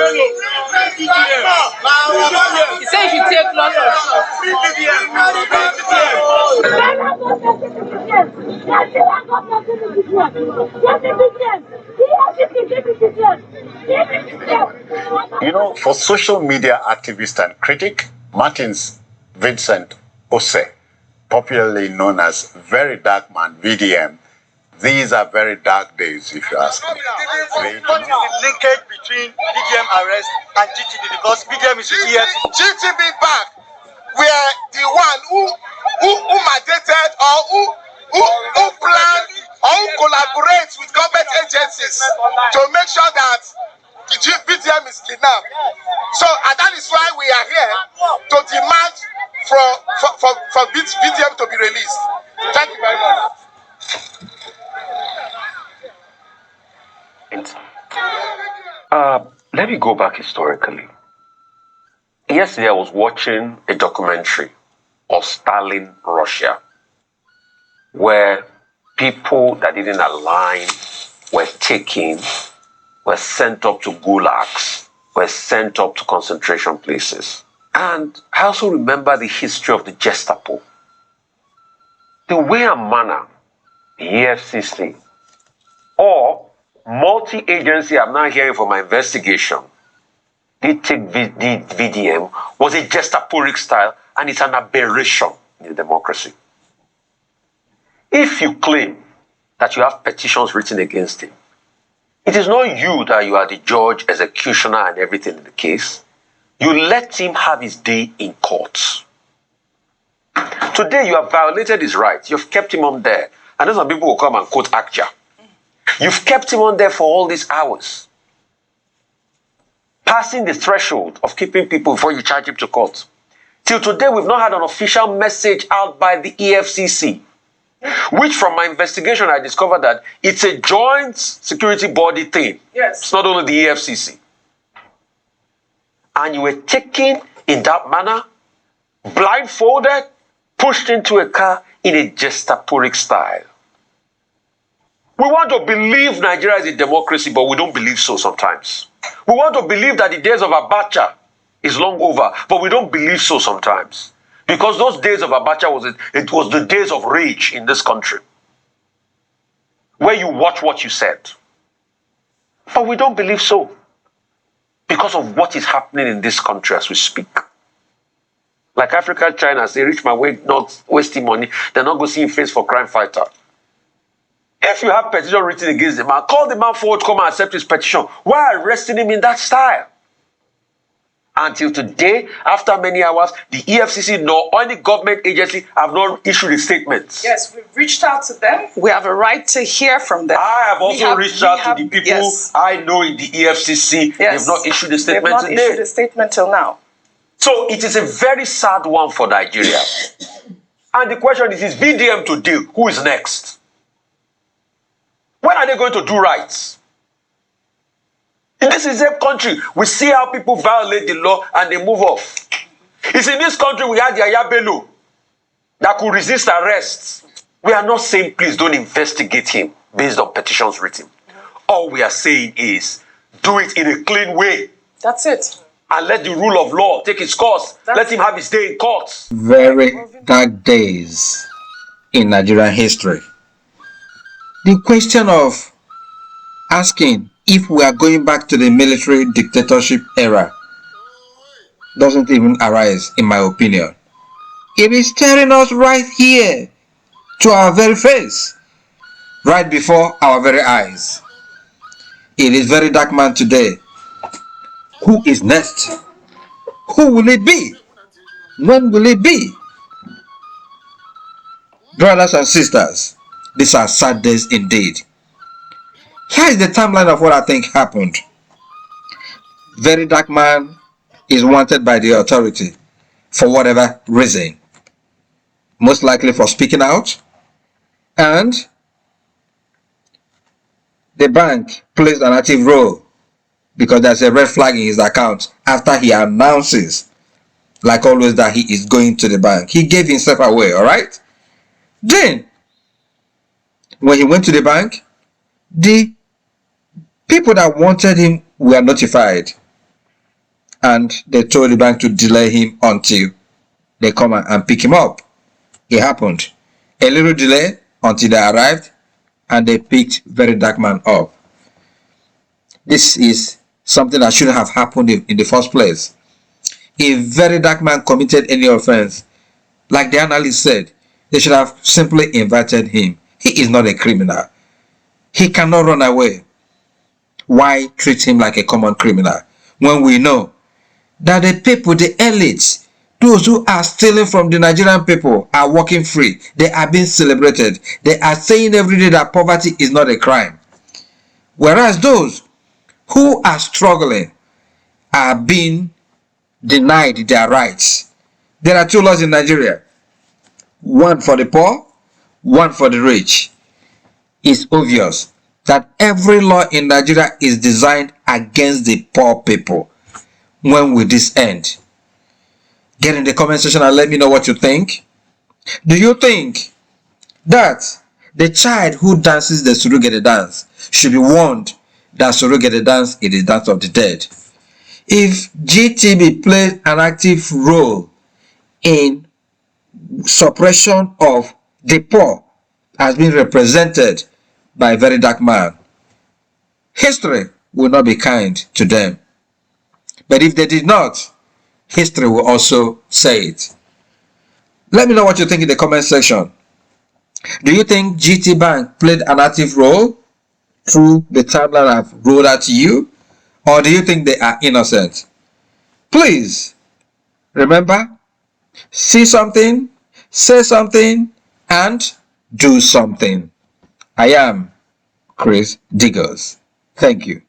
He said you should take lots of You know, for social media activist and critic, Martins Vincent Ose, popularly known as Very Dark Man, VDM, these are very dark days, if you ask me. What is the linkage between VDM arrest and GTB? Because VDM is with EFCC. GTB back, were the one who mandated or who planned or who collaborates with government agencies to make sure that the VDM is kidnapped. So, and that is why we are here to demand for VDM to be released. Thank you very much. Let me go back historically. Yesterday I was watching a documentary of Stalin, Russia, where people that didn't align were taken, were sent up to gulags, were sent up to concentration places. And I also remember the history of the Gestapo. The way and manner the EFCC or multi-agency I'm now hearing from my investigation did take the VDM was a Gestaporic style, and it's an aberration in a democracy. If you claim that you have petitions written against him, it is not you that you are the judge, executioner, and everything in the case. You let him have his day in court. Today you have violated his rights. You've kept him on there. And then some people will come and quote Akja. You've kept him on there for all these hours, passing the threshold of keeping people before you charge him to court. Till today, we've not had an official message out by the EFCC, which from my investigation, I discovered that it's a joint security body thing. Yes. It's not only the EFCC. And you were taken in that manner, blindfolded, pushed into a car in a Gestaporic style. We want to believe Nigeria is a democracy, but we don't believe so sometimes. We want to believe that the days of Abacha is long over, but we don't believe so sometimes. Because those days of Abacha was the days of rage in this country, where you watch what you said. But we don't believe so, because of what is happening in this country as we speak. Like African China, they reach my way, not wasting money. They're not going to see him face for crime fighter. If you have petition written against the man, call the man forward, come and accept his petition. Why arresting him in that style? Until today, after many hours, the EFCC nor any government agency have not issued a statement. Yes, we've reached out to them. We have a right to hear from them. I have also reached out to the people I know in the EFCC. Yes. They have not issued a statement today. They've not issued a statement till now. So it is a very sad one for Nigeria. And the question is VDM to deal? Who is next? When are they going to do right? In this is a country, we see how people violate the law and they move off. It's in this country we had Yaya Bello that could resist arrest. We are not saying please don't investigate him based on petitions written. All we are saying is do it in a clean way. That's it. And let the rule of law take its course. Let him have his day in court. Very dark days in Nigerian history. The question of asking if we are going back to the military dictatorship era doesn't even arise, in my opinion. It is staring us right here to our very face, right before our very eyes. It is very dark man today. Who is next? Who will it be? When will it be? Brothers and sisters, these are sad days indeed. Here is the timeline of what I think happened. Very dark man is wanted by the authority for whatever reason. Most likely for speaking out. And the bank plays an active role because there's a red flag in his account after he announces, like always, that he is going to the bank. He gave himself away, alright? Then, when he went to the bank, the people that wanted him were notified and they told the bank to delay him until they come and pick him up. It happened. A little delay until they arrived and they picked Very Dark Man up. This is something that shouldn't have happened in the first place. If Very Dark Man committed any offense, like the analyst said, they should have simply invited him. He is not a criminal. He cannot run away. Why treat him like a common criminal when we know that the people, the elites, those who are stealing from the Nigerian people are walking free? They are being celebrated. They are saying every day that poverty is not a crime. Whereas those who are struggling are being denied their rights. There are two laws in Nigeria. One for the poor, one for the rich. It's obvious that every law in Nigeria is designed against the poor people. When will this end? Get in the comment section and let me know what you think. Do you think that the child who dances the Surugede dance should be warned that Surugede dance is the dance of the dead? If GTB played an active role in suppression of the poor as being represented by Very Dark Man, history will not be kind to them. But if they did not, history will also say it. Let me know what you think in the comment section. Do you think GT Bank played an active role through the timeline I've rolled out to you? Or do you think they are innocent? Please, remember, see something, say something, and do something. I am Chris Diggers. Thank you.